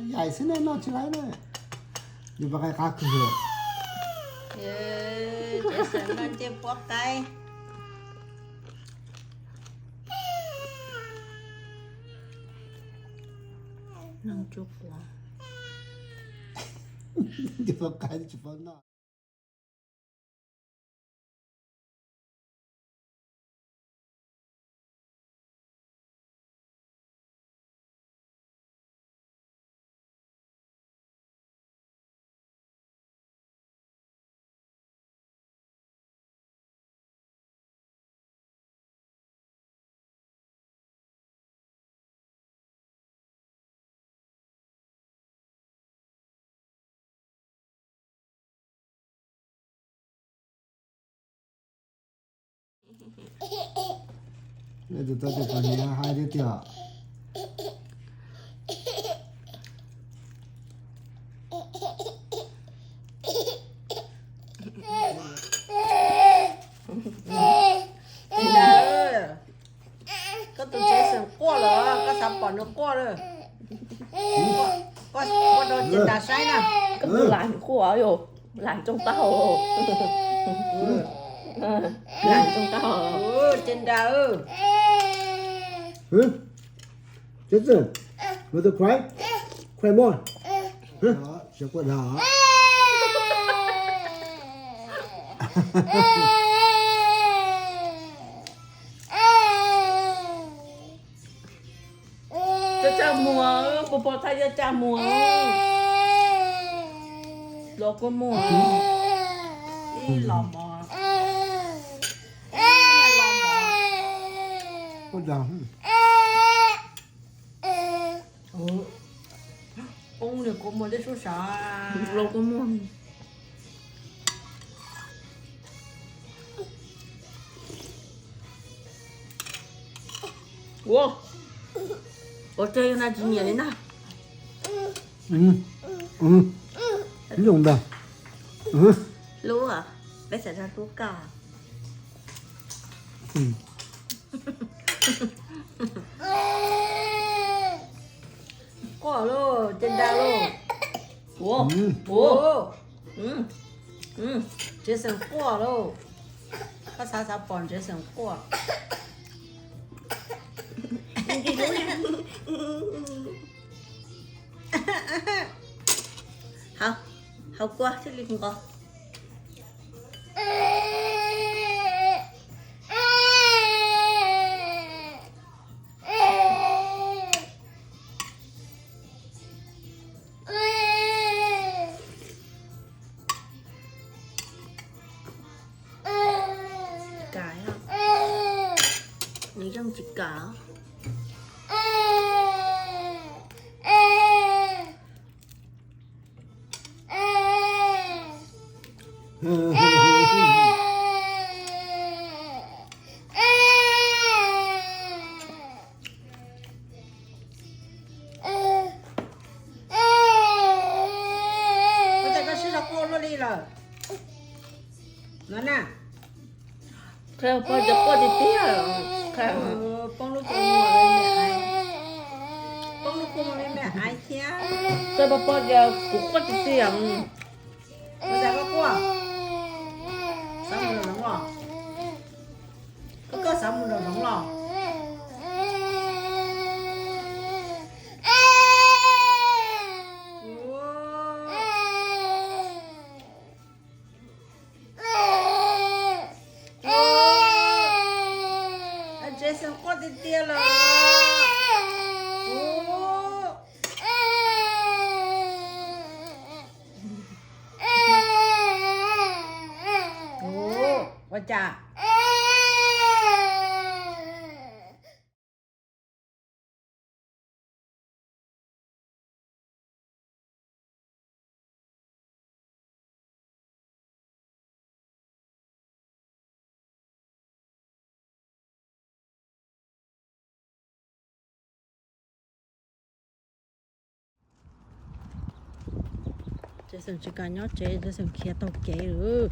ใหญ่สิเนี่ยนอนชิไรเนี่ยอยู่ปากไก่ขาขึ้นเลย เจสันมันเจ็บปวดไตนั่งจุกหัว อยู่ปากไก่จะฟังนอน那就到这过年还得掉。ก็ตัวเจสันกลัวเหรอก็สับปอนก็กลัวเลยก็โดนจิตตาใช้นะ ก็คือหลานขัวอยู่หลานจงเต้าหลานจงเต้า จินดา嗯，这是我的快摸，好，小过场。จะจามัวปปไทยจะจามัวโลก็มัว อีหลอมอ 过场。ông này có một cái số sợ โลก็มัวว้า我这个那几年的呢用的。รู้อ่ะไปใส่ตาตุ๊กกา có luôn trên đa luôn โอ้โห chế sừng qua luôn có sao sao bọn chế sừng qua 好过这里个改啊你用几改啊我这个是过了里了那呢 แค่พอจะกดติดเตี้ยแค่ con lúc con ngồi lên mẹ ai con lúc con lên mẹ ai thế แค่พอจะกูกดติดเตี้ย bây giờ có qua sáu mươi đồng lò có 60 đồng lò Jason có tiền tiền là quá chà Jason chỉ cần nhớ chế Jason kia tao kế rồi